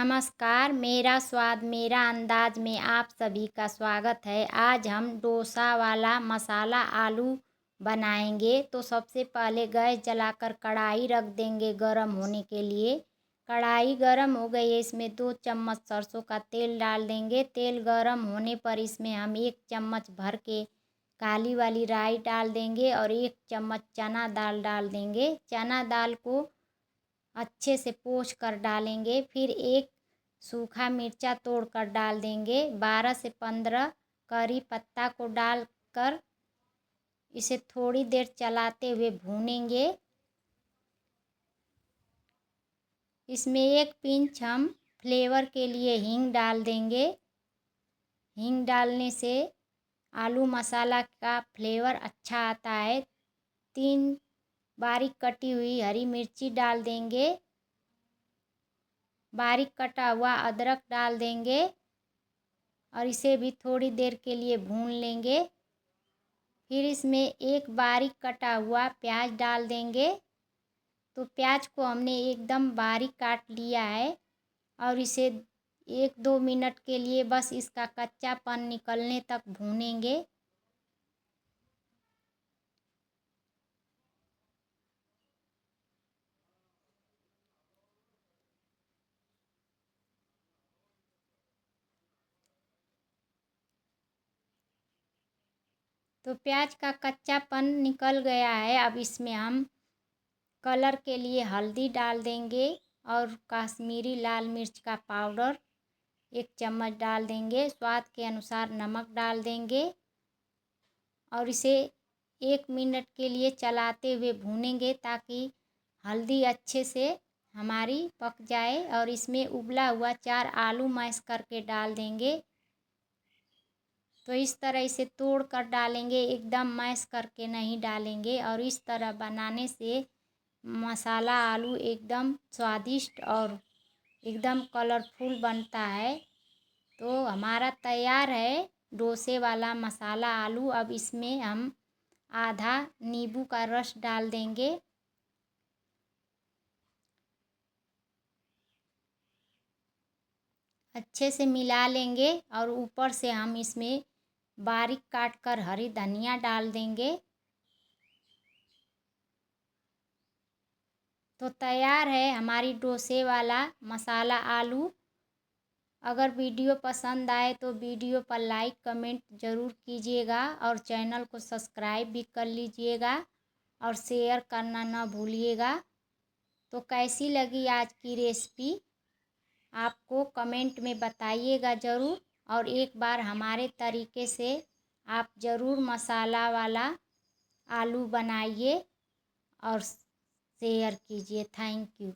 नमस्कार, मेरा स्वाद मेरा अंदाज में आप सभी का स्वागत है। आज हम डोसा वाला मसाला आलू बनाएंगे। तो सबसे पहले गैस जलाकर कढ़ाई रख देंगे गरम होने के लिए। कढ़ाई गरम हो गई है, इसमें 2 चम्मच सरसों का तेल डाल देंगे। तेल गरम होने पर इसमें हम 1 चम्मच भर के काली वाली राई डाल देंगे और 1 चम्मच चना दाल डाल देंगे। चना दाल को अच्छे से पोंछ कर डालेंगे। फिर 1 सूखा मिर्चा तोड़ कर डाल देंगे। 12 से 15 करी पत्ता को डालकर इसे थोड़ी देर चलाते हुए भूनेंगे। इसमें 1 पिंच हम फ्लेवर के लिए हींग डाल देंगे। हींग डालने से आलू मसाला का फ्लेवर अच्छा आता है। 3 बारीक कटी हुई हरी मिर्ची डाल देंगे। बारीक कटा हुआ अदरक डाल देंगे और इसे भी थोड़ी देर के लिए भून लेंगे। फिर इसमें 1 बारीक कटा हुआ प्याज डाल देंगे। तो प्याज को हमने एकदम बारीक काट लिया है और इसे 1-2 मिनट के लिए बस इसका कच्चापन निकलने तक भूनेंगे। तो प्याज का कच्चापन निकल गया है। अब इसमें हम कलर के लिए हल्दी डाल देंगे और कश्मीरी लाल मिर्च का पाउडर 1 चम्मच डाल देंगे। स्वाद के अनुसार नमक डाल देंगे और इसे 1 मिनट के लिए चलाते हुए भूनेंगे ताकि हल्दी अच्छे से हमारी पक जाए। और इसमें उबला हुआ 4 आलू मैश करके डाल देंगे। तो इस तरह इसे तोड़ कर डालेंगे, एकदम मैश करके नहीं डालेंगे। और इस तरह बनाने से मसाला आलू एकदम स्वादिष्ट और एकदम कलरफुल बनता है। तो हमारा तैयार है डोसे वाला मसाला आलू। अब इसमें हम आधा नींबू का रस डाल देंगे। अच्छे से मिला लेंगे और ऊपर से हम इसमें बारीक काट कर हरी धनिया डाल देंगे। तो तैयार है हमारी डोसे वाला मसाला आलू। अगर वीडियो पसंद आए तो वीडियो पर लाइक कमेंट ज़रूर कीजिएगा और चैनल को सब्सक्राइब भी कर लीजिएगा और शेयर करना ना भूलिएगा। तो कैसी लगी आज की रेसिपी आपको कमेंट में बताइएगा ज़रूर। और एक बार हमारे तरीके से आप ज़रूर मसाला वाला आलू बनाइए और शेयर कीजिए। Thank you.